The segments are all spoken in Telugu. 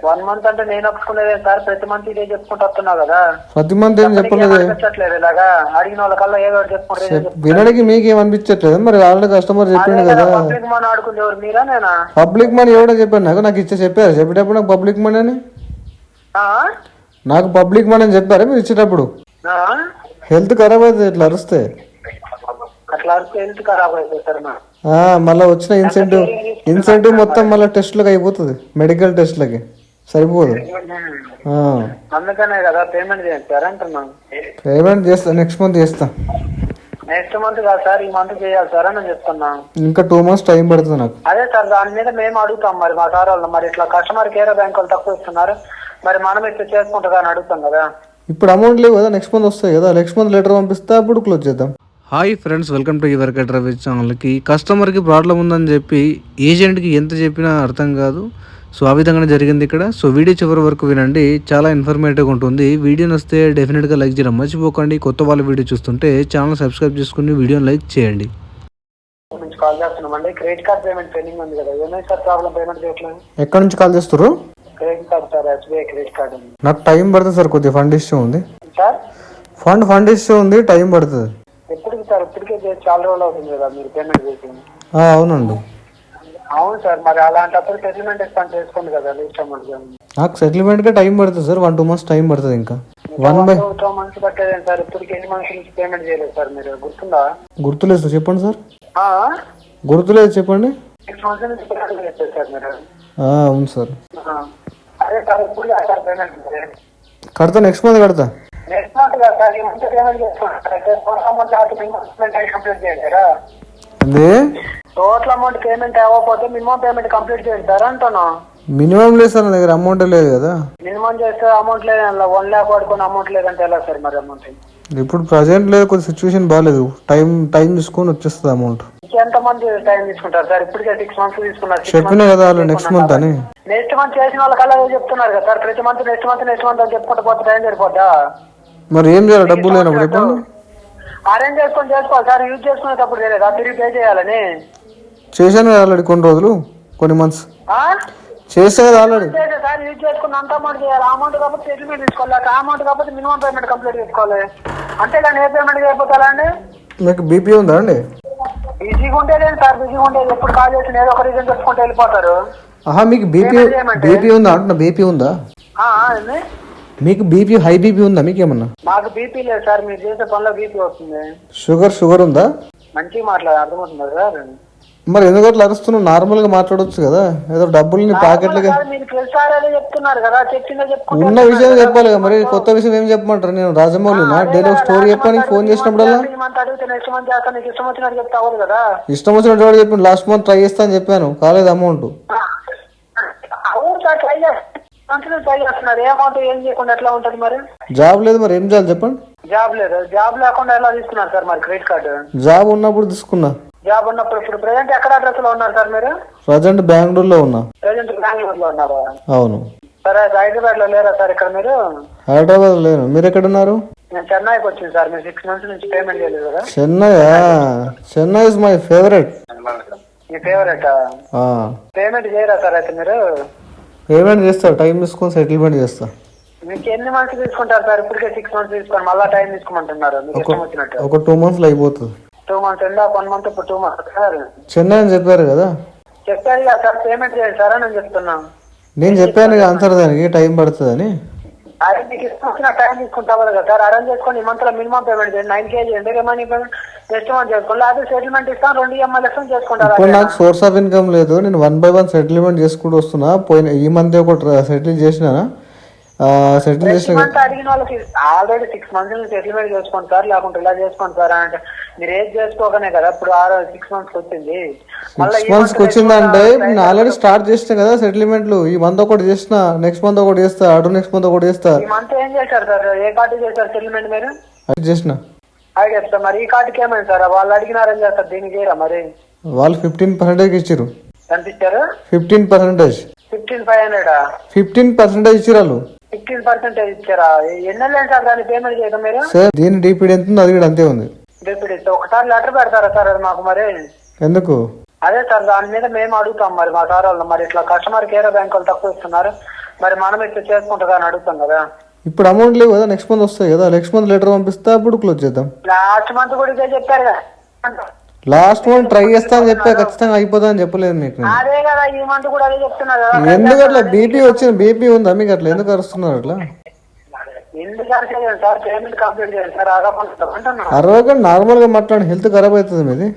1 మంత్ అంటే నేను ఒప్పుకునేదే సార్, ప్రతి మంత్ ఇదే చెప్పుకుంటూ వస్తున్నావు కదా. ప్రతి మంత్ ఏం చెప్పలేదు. అనిపించట్లేదు ఇలాగా అడిగిన వాళ్ళకల్లా ఏదో చెప్పుకుంటే వినడానికి మీకు ఏమనిపించట్లేదు? మరి ఆల్రెడీ కస్టమర్ చెప్పిండు కదా. పబ్లిక్ మనీ ఆడుకుంది ఎవరు, మీరా నేనా? పబ్లిక్ మనీ ఎవడో చెప్పారు నాకు చెప్పారు చెప్పేటప్పుడు నాకు పబ్లిక్ మనీ అని. నాకు పబ్లిక్ మనీ అని చెప్పారా మీరు ఇచ్చేటప్పుడు? హెల్త్ ఖరాబ్ అవుతుంది ఇట్లా అరిస్తే. అట్లా అరిస్తే హెల్త్ ఖరాబ్ అవుతుంది సార్. మళ్ళీ వచ్చిన ఇన్సెంటివ్ మొత్తం మళ్ళీ టెస్ట్లకు అయిపోతుంది, మెడికల్ టెస్ట్లకి సరిపోదు. అందుకనే కదా పేమెంట్ చేస్తారంటున్నాను. పేమెంట్ చేస్తా, నెక్స్ట్ మంత్ చేస్తా. నెక్స్ట్ మంత్ కాదు సార్, ఈ మంత్ చేయాలి సార్ అని చెప్తున్నా. ఇంకా 2 months టైం పడుతుంది నాకు. అదే సార్, దాని మీద మేము అడుగుతాం మరి మా సార్ వాళ్ళు. మరి ఇట్లా కస్టమర్ కేర్ బ్యాంక్ వాళ్ళు తక్కువ ఇస్తున్నారు, మరి మనం ఇట్లా చేసుకుంటుందా అని అడుగుతాం కదా. ఇప్పుడు అమౌంట్ లేవు కదా, నెక్స్ట్ మంత్ వస్తాయి కదా. నెక్స్ట్ మంత్ లెటర్ పంపిస్తే అప్పుడు క్లోజ్ చేద్దాం. Hi friends, welcome to your travel ఛానల్కి. కస్టమర్కి ప్రాబ్లం ఉందని చెప్పి ఏజెంట్కి ఎంత చెప్పినా అర్థం కాదు. సో ఆ విధంగానే జరిగింది ఇక్కడ. సో వీడియో చివరి వరకు వినండి, చాలా ఇన్ఫర్మేటివ్గా ఉంటుంది. వీడియోని వస్తే డెఫినెట్గా లైక్ చేయడం మర్చిపోకండి. కొత్త వాళ్ళ వీడియో చూస్తుంటే ఛానల్ సబ్స్క్రైబ్ చేసుకుని వీడియోని లైక్ చేయండి. కాల్ చేస్తున్నామండి, క్రెడిట్ కార్డ్ పేమెంట్ పెండింగ్ ఉంది కదా, ఏమైనా సార్ ప్రాబ్లం పేమెంట్ చేయట్లేదు? ఎక్కడి నుంచి కాల్ చేస్తారు? Credit card sir, SBI credit card ఉంది. నాకు టైం పడుతుంది సార్, కొద్దిగా ఫండ్ ఇష్యూ ఉంది సార్. ఫండ్ ఇష్యూ ఉంది, టైం పడుతుంది. ఎప్పటికి సార్? ఇప్పటికే చాలా రోజులు అవుతుంది కదా మీరు పేమెంట్ చేసి. అవునండి. అవును సార్, మరి అలాంటప్పుడు సెటిల్మెంట్ ఎక్స్పాండ్ చేసుకోండి కదా లిస్ట్ అమౌంట్. నాకు సెటిల్మెంట్గా టైం పడుతుంది సార్, 1-2 months టైం పడుతుంది. ఇంకా 1-2 months పట్టేదేం సార్? ఇప్పటికి ఎన్ని మంత్స్ నుంచి పేమెంట్ చేయలేదు సార్ మీరు, గుర్తుందా? గుర్తులేదు సార్, చెప్పండి సార్. గుర్తులేదు, చెప్పండి. 6 months నుంచి పేమెంట్ చేస్తారు సార్ మీరు. అవును సార్. అదే సార్, ఇప్పుడు సార్ పేమెంట్ కడతా, నెక్స్ట్ మంత్ కడతా. నెక్స్ట్ మంత్ కదా సార్, ఈ మంత్ పేమెంట్ చేసుకోండి, కంప్లీట్ చేయండి సార్. టోటల్ అమౌంట్ పేమెంట్ అవ్వకపోతే మినిమం పేమెంట్ కంప్లీట్ చేయండి సార్ అంటున్నా. మినిమం లేదు సార్, నా దగ్గర అమౌంట్ లేదు కదా. మినిమం చేస్తే అమౌంట్ లేదు, 1 lakh పడుకుని అమౌంట్ లేదంటే ఎలా సార్ మరి అమౌంట్? ఇప్పుడు ప్రజెంట్ లేదు, కొద్ది సిచ్యువేషన్ బాగాలేదు. టైం తీసుకొని వచ్చేస్తుంది అమౌంట్. ఎంత మంది టైం తీసుకుంటారు సార్? ఇప్పటికే 6 months తీసుకున్నారు. చెప్పినా కదా వాళ్ళు నెక్స్ట్ మంత్ అని. నెక్స్ట్ మంత్ చేసిన వాళ్ళకి అలా చెప్తున్నారు కదా సార్, ప్రతి మంత్ నెక్స్ట్ మంత్ అని చెప్పుకుంటూ పోతే టైం సరిపోద్దా? మరి ఏం చేయాలి, డబ్బులు లేనప్పుడు చెప్పండి. అరేంజ్ చేసుకొని చేసుకోవాలి సార్, యూజ్ చేసుకునేటప్పుడు తెలియదా తిరిగి పే చేయాలని? చేశాను కదా ఆల్రెడీ, కొన్ని మంత్స్ చేసే కదా ఆల్రెడీ సార్. యూజ్ చేసుకున్న అంత అమౌంట్ చేయాలి, అమౌంట్ కాకపోతే సెటిల్మెంట్ తీసుకోవాలి, అమౌంట్ కాకపోతే మినిమం పేమెంట్ కంప్లీట్ చేసుకోవాలి. అంతేగాని ఏ పేమెంట్ అయిపోతారా అండి? మీకు బీపీ ఉందా అండి? బిజీగా ఉండేది సార్, బిజీగా ఉండేది. ఎప్పుడు కాల్ చేసిన ఏదో ఒక రీజన్ చెప్పుకుంటూ వెళ్ళిపోతారు. మీకు బీపీ ఉందా అంటున్నా? బీపీ ఉందా మీకు? హై బీపీ ఉందా మీకు ఏమన్నా? మాకు బీపీ లేదు సార్, మీరు చేసే పనిలో బీపీ వస్తుంది. షుగర్ ఉందా? మంచిగా మాట్లాడాలి, అర్థమవుతుందా సార్? మరి ఎందుకు అట్లా అరుస్తున్నావు? నార్మల్ గా మాట్లాడొచ్చు కదా, ఏదో డబ్బులు ప్యాకెట్లుగా ఉన్న విషయం చెప్పాలి కదా. మరి కొత్త విషయం ఏం చెప్పమంటారు? నేను రాజమౌళినా? డైలీ ఒక స్టోరీ చెప్పడానికి ఫోన్ చేసినప్పుడల్లా ఇష్టం వచ్చినట్టు వాడు చెప్పి లాస్ట్ మంత్ ట్రై చేస్తా అని చెప్పాను, కాలేదు అమౌంట్. జాబ్ లేదు, మరి ఏం చేయాలి చెప్పండి? జాబ్ లేదు, జాబ్ లేకుండా ఎలా తీసుకున్నారు సార్ మరి క్రెడిట్ కార్డు? జాబ్ ఉన్నప్పుడు తీసుకున్నా. జాబ్ ఉన్నప్పుడు. ఇప్పుడు ప్రెసెంట్ ఎక్కడ అడ్రస్ లో ఉన్నారు సార్ మీరు? ప్రజెంట్ బెంగళూరులో ఉన్నా. ప్రెసెంట్ బెంగళూరు లో ఉన్నారా? అవును. సరే, హైదరాబాద్ లో లేరా సార్ ఇక్కడ మీరు? హైదరాబాద్ లేను. మీరు ఎక్కడ ఉన్నారు? నేను చెన్నైకి వచ్చింది సార్. మీరు 6 months నుంచి పేమెంట్ చేయలేదు కదా? Chennai is my favourite. Me favourite? Payment చేయరా సార్ అయితే మీరు? పేమెంట్ చేస్తా, టైం తీసుకొని సెటిల్మెంట్ చేస్తా. మీకు ఎన్ని మంత్స్ తీసుకుంటారు సార్? ఇప్పటికే 6 months తీసుకొని మళ్ళీ టైం తీసుకోమంటున్నారు. ఒక 2 months లో అయిపోతుంది. 2 months ఎండా 1 month, ఇప్పుడు 2 months సార్. చెన్నై అని చెప్పారు కదా. చెప్పారు కదా సార్, పేమెంట్ చేయండి సార్ అని నేను చెప్తున్నా. నేను చెప్పాను ఆన్సర్, దానికి టైం పడుతుంది అని. అరే మీకు ఇష్టం వచ్చిన టైం తీసుకుంటావు కదా సార్, అరేంజ్ చేసుకొని ఈ మంత్ లో మినిమం పేమెంట్ చేయండి. 9K చేయండి, రిమైనింగ్ పేమెంట్ నెక్స్ట్ మంత్ చేసుకోండి. అదే సెటిల్మెంట్ ఇస్తాను, 2 EMI చేసుకుంటారు. ఇప్పుడు నాకు సోర్స్ ఆఫ్ ఇన్కమ్ లేదు, నేను 1 by 1 సెటిల్మెంట్ చేసుకుంటూ వస్తున్నా. ఈ మంత్ ఒకటి సెటిల్ చేసినా. అడిగిన వాళ్ళకి ఆల్రెడీ 6 months నుంచి సెటిల్మెంట్ చేసుకోండి సార్, లేకుంటే ఇలా చేసుకోండి సార్ అంటే మీరు ఏది చేసుకోకనే కదా ఇప్పుడు 6 months వచ్చింది. 6 months వచ్చిందంటే నేను ఆల్రెడీ స్టార్ట్ చేసిన కదా సెటిల్మెంట్లు. ఈ మంత్ ఒకటి చేసిన, నెక్స్ట్ మంత్ ఒకటి చేస్తా, నెక్స్ట్ మంత్ ఒకటి చేస్తా. ఈ మంత్ ఏం చేశారు సార్? ఏ కార్డు చేశారు సెటిల్మెంట్ మీరు? అది చేసిన. అది చెప్తా. మరి ఈ కార్డుకి ఏమైంది సార్? వాళ్ళు అడిగినారని చేస్తారు, దీనికి చేయరా మరి? వాళ్ళు 15% ఇచ్చారు. ఎంత ఇచ్చారు? 15%. 15,500? 15% ఇచ్చారు వాళ్ళు. 15% ఇచ్చారా? ఎన్ని సార్ దాన్ని పేమెంట్ చేయడం మీరు? సార్ దీని డిపిడి ఎంత ఉంది? అది కూడా అంతే ఉంది. డిపిడి ఒకసారి లెటర్ పెడతారా సార్ అది మాకు? మరి ఎందుకు? అదే సార్, దాని మీద మేము అడుగుతాం మరి మా సార్ వాళ్ళు. మరి ఇట్లా కస్టమర్ కేర్ బ్యాంక్ వాళ్ళు తక్కువ ఇస్తున్నారు, మరి మనం ఇట్లా చేసుకుంటుందా అని అడుగుతాం కదా. ఇప్పుడు అమౌంట్ లేవు కదా, నెక్స్ట్ మంత్ వస్తాయి కదా, నెక్స్ట్ మంత్ లెటర్ పంపిస్తే అప్పుడు క్లోజ్ చేద్దాం. లాస్ట్ మంత్ కూడా ఇదే చెప్పారు కదా. లాస్ట్ మంత్ ట్రై చేస్తా అని చెప్పా, ఖచ్చితంగా అయిపోతా అని చెప్పలేదు మీకు. అదే కదా ఈ మంత్ కూడా అదే చెప్తున్నారు కదా. ఎందుకు అట్లా బీపీ వచ్చిన బీపీ ఉందా మీకు? అట్లా ఎందుకు అరుస్తున్నారు అట్లా? ఎందుకు అరచేయండి సార్, పేమెంట్ కంప్లీట్ చేయండి సార్. అంటున్నా అరవకండి, నార్మల్ గా మాట్లాడి. హెల్త్ ఖరాబ్ అవుతుంది మీది,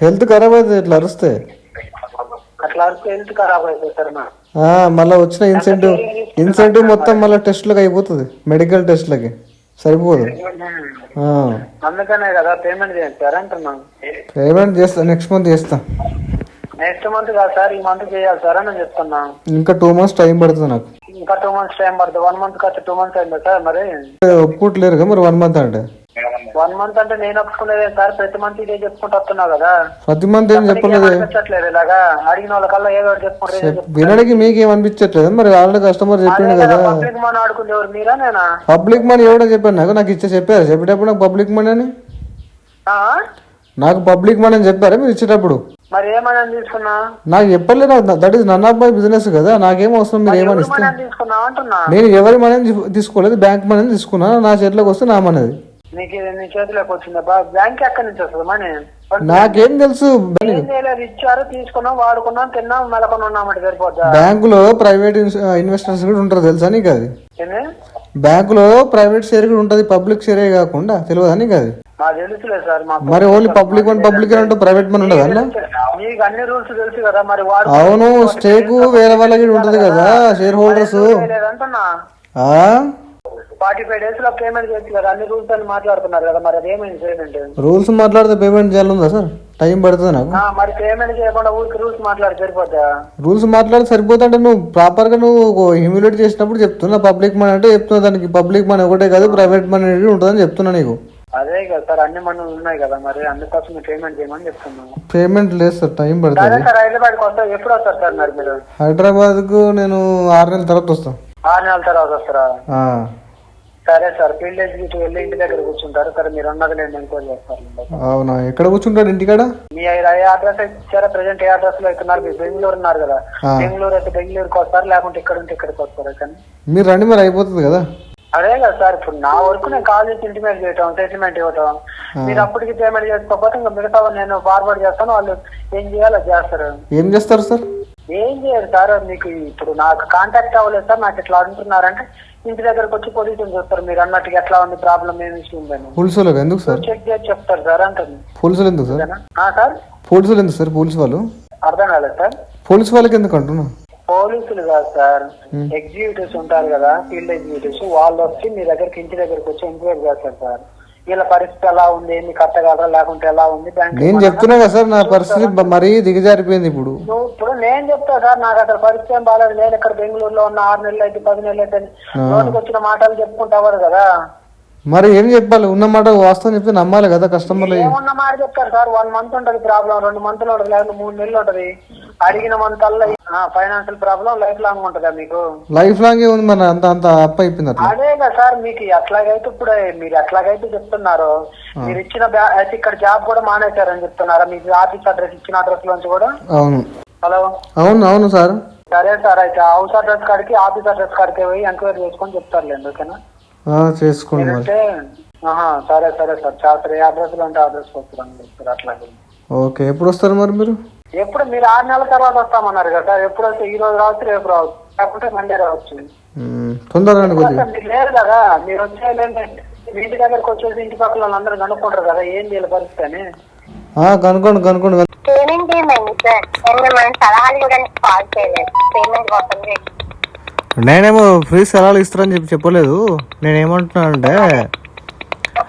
హెల్త్ ఖరాబ్ అవుతుంది ఇట్లా అరిస్తే. అట్లా అరిస్తే హెల్త్ ఖరాబ్ అవుతుంది సార్. మళ్ళీ వచ్చిన ఇన్సెంటివ్ మొత్తం మళ్ళీ టెస్ట్లకు అయిపోతుంది, మెడికల్ టెస్ట్లకి సరిపోదు. అందుకనే కదా పేమెంట్ చేయండి సార్ అంటున్నాం. పేమెంట్ చేస్తా, నెక్స్ట్ మంత్ చేస్తా. నెక్స్ట్ మంత్ కాదు సార్, ఈ మంత్ చేయాలి సార్ అని నేను చెప్తున్నా. ఇంకా 2 months టైం పడుతుంది నాకు. ఇంకా 2 months టైం పడుతుంది. 1 month కాదు 2 months అయిందా సార్? మరి ఒప్పుకోవట్లేరు కదా మరి 1 month అంటే. 1 month అంటే నేను ఒప్పుకునేదే సార్. ప్రతి మంత్ ఇదే చెప్పుకుంటూ వస్తున్నావు కదా. ప్రతి మంత్ ఏం చెప్పలేదు. అనిపించట్లేదు ఇలాగా అడిగిన వాళ్ళకల్లా ఏదో చెప్పుకుంటారు. వినడానికి మీకేం అనిపించట్లేదు? మరి ఆల్రెడీ కస్టమర్ చెప్పిండు కదా. పబ్లిక్ మనీ ఆడుకుంది ఎవరు, మీరా నేనా? పబ్లిక్ మనీ ఎవడో చెప్పారు నాకు చెప్పారు చెప్పేటప్పుడు నాకు పబ్లిక్ మనీ అని. నాకు పబ్లిక్ మనీ అని చెప్పారా మీరు ఇచ్చేటప్పుడు? మరి ఏమని తీసుకున్నా? నాకు చెప్పలేదు. That is none of my business కదా, నాకేం అవసరం మీరు ఏమని ఇస్తే. నేను ఎవరి మనీ తీసుకోలేదు, బ్యాంక్ మనీ తీసుకున్నా. నా చేతిలోకి వస్తే నా మనది. నీ చేతిలోకి వచ్చిందా? బ్యాంక్ ఎక్కడి నుంచి వస్తుంది మనీ? నాకేం తెలుసు? ఇచ్చారు, తీసుకున్నాం, వాడుకున్నాం, తిన్నాం, మెలకొని ఉన్నామంటే సరిపోద్దా? బ్యాంకులో ప్రైవేట్ ఇన్వెస్టర్స్ కూడా ఉంటారు తెలుసా నీకు? అది బ్యాంకులో ప్రైవేట్ షేర్ కూడా ఉంటది, పబ్లిక్ షేరే కాకుండా. తెలియదా నీకు? అది తెలుసులేదు సార్. మరి ఓన్లీ పబ్లిక్ అంటే ప్రైవేట్ మనీ ఉండదు అలా? మీకు అన్ని రూల్స్ తెలుసు కదా మరి. అవును, స్టేక్ వేరే వాళ్ళకి ఉంటది కదా, షేర్ హోల్డర్స్. 45 days లో పేమెంట్ చేయొచ్చు కదా, అన్ని రూల్స్ అని మాట్లాడుతున్నారు కదా. మరి అదేమైంది పేమెంట్? రూల్స్ మాట్లాడితే పేమెంట్ చేయాలందా సార్? టైం పడుతుంది నాకు. మరి పేమెంట్ చేయకుండా ఊరికి రూల్స్ మాట్లాడి సరిపోద్దా? రూల్స్ మాట్లాడి సరిపోతా అంటే నువ్వు ప్రాపర్ గా నువ్వు హ్యూమిలేట్ చేసినప్పుడు చెప్తున్నా. పబ్లిక్ మనీ అంటే చెప్తున్నా, దానికి పబ్లిక్ మనీ ఒకటే కాదు ప్రైవేట్ మనీ ఉంటుందని చెప్తున్నా నీకు. అదే కదా సార్, అన్ని మనీ ఉన్నాయి కదా, మరి అందుకోసం పేమెంట్ చేయమని చెప్తున్నాను. పేమెంట్ లేదు సార్, టైం పడుతుంది. హైదరాబాద్ కి వస్తా. ఎప్పుడు వస్తారు సార్ మరి మీరు? హైదరాబాద్ కు నేను 6 నెలల తర్వాత వస్తాను. 6 నెలల తర్వాత వస్తారా? సరే సార్, ఫీల్డ్ ఎగ్జిక్యూటివ్ వెళ్ళి ఇంటి దగ్గర కూర్చుంటారు. సరే మీరు ఉన్నది నేను ఎంక్వైరీ చేస్తారు. అవునా, ఎక్కడ కూర్చుంటారు ఇంటికాడ? మీ అడ్రస్ ఇచ్చారా? ప్రెసెంట్ ఏ అడ్రస్ లో అవుతున్నారు? మీరు బెంగళూరు ఉన్నారు కదా. బెంగళూరు అయితే బెంగళూరుకి వస్తారు, లేకుంటే ఇక్కడ ఉంటే ఇక్కడికి వస్తారు. కానీ మీరు రండి, మరి అయిపోతుంది కదా. అదే కదా సార్, ఇప్పుడు నా వరకు నేను కాల్ చేసి ఇంటిమేట్ చేయటం, సెటిల్మెంట్ ఇవ్వటం. మీరు అప్పటికి పేమెంట్ చేసుకోకపోతే ఇంకా మిగతా నేను ఫార్వర్డ్ చేస్తాను. వాళ్ళు ఏం చేయాలో చేస్తారు. ఏం చేస్తారు సార్? ఏం చేయరు సార్. మీకు ఇప్పుడు నాకు కాంటాక్ట్ అవ్వలేదు సార్. నాకు ఇట్లా అంటున్నారంటే ఇంటి దగ్గరకు వచ్చి పొజిషన్ చూస్తారు. మీరు అన్నట్టుగా ఎట్లా ఉంది, ప్రాబ్లం ఏమి ఇష్యూ ఉందని పోలీసులు ఎందుకు సార్ చెక్ చేసి చెప్తారు సార్ అంటుంది. పోలీసులు ఎందుకు సార్? సార్ పోలీసులు ఎందుకు సార్? పోలీసు వాళ్ళు అర్థం కాలేదు సార్. పోలీసు వాళ్ళకి ఎందుకు అంటున్నా? పోలీసులు కాదు సార్, ఎగ్జిక్యూటివ్స్ ఉంటారు కదా, ఫీల్డ్ ఎగ్జిక్యూటివ్స్. వాళ్ళు వచ్చి మీ దగ్గరికి ఇంటి దగ్గరకు వచ్చి ఎంక్వైరీ చేస్తారు సార్. వీళ్ళ పరిస్థితి ఎలా ఉంది, ఎన్ని కట్టగలరా, లేకుంటే ఎలా ఉంది. నేను చెప్తున్నా కదా సార్, నా పరిస్థితి మరీ దిగజారిపోయింది. ఇప్పుడు నేను చెప్తా సార్, నాకు అసలు పరిస్థితి ఏం బాగాలేదు. నేను ఇక్కడ బెంగళూరులో ఉన్న 6 నెలలు అయితే 10 నెలలు అయితే రోజుకి వచ్చిన మాటలు చెప్పుకుంటావారు కదా. మరి ఏం చెప్పాలి? ఉన్న మాట వాస్తవం చెప్తే నమ్మాలి కదా కస్టమర్లు. ఏమున్న మాట చెప్తారు సార్. 1 month ఉంటది ప్రాబ్లం, 2 months ఉంటది, లేకపోతే 3 నెలలు ఉంటది. అడిగిన మంత్ అల్లా ఫైనాన్షియల్ ప్రాబ్లం లైఫ్ లాంగ్ ఉంటదా మీకు? లైఫ్ లాంగ్ ఉంది మన అంత అప్ అయిపోయింది. అదే కదా సార్, మీకు ఎట్లాగైతే ఇప్పుడు మీరు ఎట్లాగైతే చెప్తున్నారో, మీరు ఇచ్చిన అయితే ఇక్కడ జాబ్ కూడా మానేశారని చెప్తున్నారా? మీకు ఆఫీస్ అడ్రస్ ఇచ్చిన అడ్రస్ లోంచి కూడా? అవును. హలో, అవును సార్. సరే సార్, అయితే హౌస్ అడ్రస్ కాడికి ఆఫీస్ అడ్రస్ కాడికి పోయి ఎంక్వైరీ చేసుకొని చెప్తారులేండి. ఓకేనా? చేసుకోండి. సరే సరే సార్, చేస్తారు. ఏ అడ్రస్ లో అంటే అడ్రస్ వస్తారు అట్లాగే. ఓకే, ఎప్పుడు వస్తారు మరి మీరు? ఎప్పుడు మీరు 6 నెలల తర్వాత వస్తామన్నారు కదా. ఎప్పుడు వస్తే ఈ రోజు రావచ్చు, రేపు రావచ్చు, లేకుంటే మండే రావచ్చు. తొందరగా లేదు కదా. మీరు వచ్చేయాలంటే ఇంటి దగ్గరకు వచ్చేసి ఇంటి పక్కల వాళ్ళందరూ కనుక్కుంటారు కదా ఏం చేయాలి పరిస్థితి అని. కనుక్కోండి. నేనేమో ఫ్రీ సలహాలు ఇస్తారని చెప్పలేదు. నేనేమంటున్నానంటే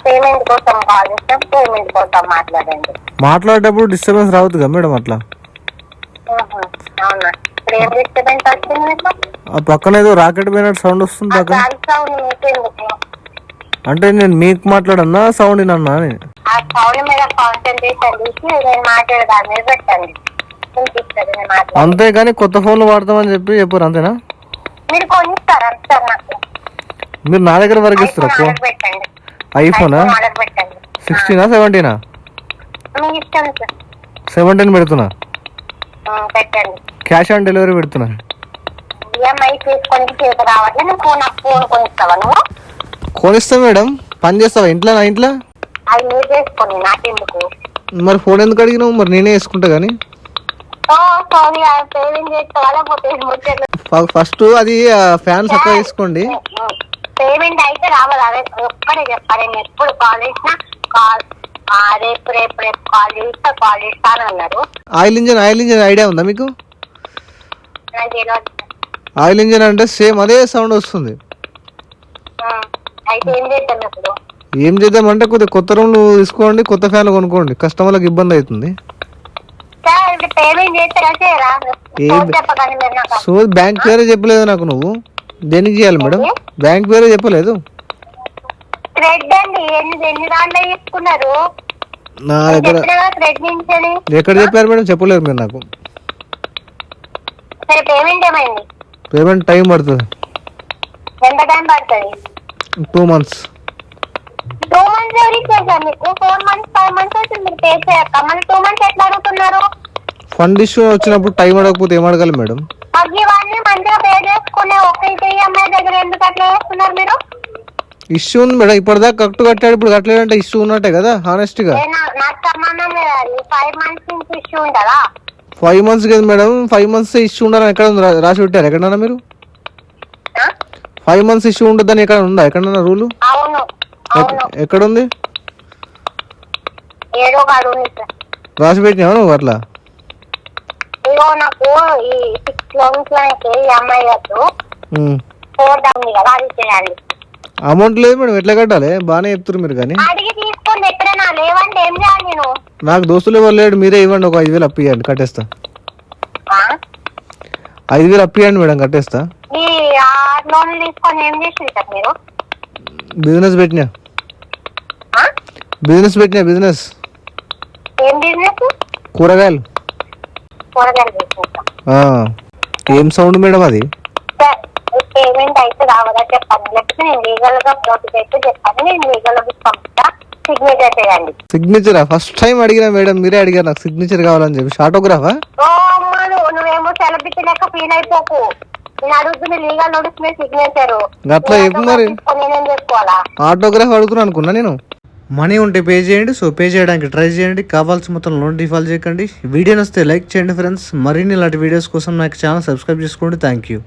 పేమెంట్ కోసం కాల్ చేస్తే పేమెంట్ కోసం మాట్లాడండి. మాట్లాడేటప్పుడు డిస్టర్బెన్స్ రావద్దు కదా మేడం అట్లా. ఆ పక్కన ఏదో రాకెట్ పోయినట్టు సౌండ్ వస్తుంది. అంటే నేను మీకు మాట్లాడన్నా సౌండ్ వినన్నా? అంతేగాని కొత్త ఫోన్లు వాడతామని చెప్పారు అంతేనా? మీరు నా దగ్గర వరకు ఇస్తారా? ఐఫోనా? 16 17? 17 పెడుతున్నా. క్యాష్ ఆన్ డెలివరీ పెడుతున్నా. ఈఎంఐ తీసుకొని చేతి రావట్లే. నువ్వు ఫోన్ కొనిస్తావా? నువ్వు కొనిస్తా మేడం. పని చేస్తావా ఇంట్లో? నా ఇంట్లో అది మీరు చేసుకొని నాకెందుకు? మరి ఫోన్ ఎందుకు అడిగినావు? మరి నేనే వేసుకుంటా కానీ. ఫస్ట్ అది ఫ్యాన్ చక్కగా వేసుకోండి. పేమెంట్ అయితే రావాలి. అదే ఒక్కడే చెప్పాలి. నేను ఎప్పుడు కాల్ చేసినా రేపు రేపు రేపు కాల్ చేస్తా అని అన్నారు. ఆయిల్ ఇంజన్ ఐడియా ఉందా మీకు? ఆయిల్ ఇంజన్ అంటే సేమ్ అదే సౌండ్ వస్తుంది. అయితే ఏం చేద్దాం ఇప్పుడు? ఏం చేద్దామంటే కొద్దిగా కొత్త రూమ్లు తీసుకోండి, కొత్త ఫ్యాన్లు కొనుక్కోండి. కస్టమర్లకు ఇబ్బంది అవుతుంది. సో బ్యాంక్ పేరే చెప్పలేదు నాకు. నువ్వు దేనికి చేయాలి మేడం? బ్యాంక్ పేరే చెప్పలేదు. నా దగ్గర ఎక్కడ చెప్పారు మేడం? చెప్పలేదు మీరు నాకు. పేమెంట్ టైం పడుతుంది. 2 months. 2 months ఎవరికి చేశారు మీకు? 4 months 5 months అయితే మీరు పే చేయక మళ్ళీ 2 months ఎట్లా అడుగుతున్నారు? ఫండ్ ఇష్యూ వచ్చినప్పుడు టైం అడగకపోతే ఏం అడగాలి మేడం? ఇవన్నీ మంచిగా పే చేసుకునే ఒక ఈఎంఐ దగ్గర ఎందుకు అట్లా చేస్తున్నారు మీరు? ఇష్యూ ఉంది మేడం. ఇప్పటిదాకా కరెక్ట్ కట్టాడు, ఇప్పుడు కట్టలేదంటే ఇష్యూ ఉన్నట్టే కదా. హానెస్ట్ గా నాకు సంబంధం లేదు. 5 months నుంచి ఇష్యూ ఉంటుందా? 5 months కదా మేడం. 5 months ఇష్యూ ఉండాలని ఎక్కడ రాసి పెట్టారు? ఎక్కడన్నా మీరు 5 months ఇష్యూ ఉంటుందని ఎక్కడ ఉందా? ఎక్కడన్నా రూలు? ఎక్కడ ఉంది? రాసి పెట్టినావు నువ్వు అట్లా? నాకు ఈ 6 loans ఈఎంఐ చేయాలి. అమౌంట్ లేదు మేడం. ఎట్లా కట్టాలి? బాగానే చెప్తారు మీరు కానీ. అడిగి తీసుకోండి. ఎప్పుడైనా లేవంటే ఏం చేయాలి నేను? నాకు దోస్తులు ఎవరు లేడు. మీరే ఇవ్వండి. ఒక 5,000 అప్పియండి, కట్టేస్తా. 5,000 అప్పియండి మేడం, కట్టేస్తా. ఈ 6 loans తీసుకొని ఏం చేసి మీరు? బిజినెస్ పెట్టినా. బిజినెస్ ఏం బిజినెస్? కూరగాయలు. ఏం సౌండ్ మేడం అది? పేమెంట్ అయితే రావాలా చెప్పండి, లేకపోతే నేను లీగల్ గా నోటీస్ అయితే చెప్పండి. నేను లీగల్ గా పంపిస్తా. సిగ్నేచర్ చేయండి. సిగ్నేచరా? ఫస్ట్ టైం అడిగినా మేడం, మీరే అడిగారు నాకు సిగ్నేచర్ కావాలని చెప్పి. షార్టోగ్రాఫా? ఓ అమ్మా, నువ్వేమో సెలబ్రిటీ లెక్క ఫీల్ అయిపోకు. నేను అడుగుతుంది లీగల్ నోటీస్ మీద సిగ్నేచర్. అట్లా చెప్పు మరి. నేనేం చేసుకోవాలా? ఆటోగ్రాఫ్ అడుగుతున్నా అనుకున్నా నేను. మనీ ఉంటే పే చేయండి. సో పే చేయడానికి ట్రై చేయండి. కావాల్సిన మొత్తం లోన్ డిఫాల్ట్ చేయకండి. వీడియో నచ్చితే లైక్ చేయండి ఫ్రెండ్స్. మరిన్ని ఇలాంటి వీడియోస్ కోసం నాకు ఛానల్ సబ్స్క్రైబ్ చేసుకోండి. Thank you.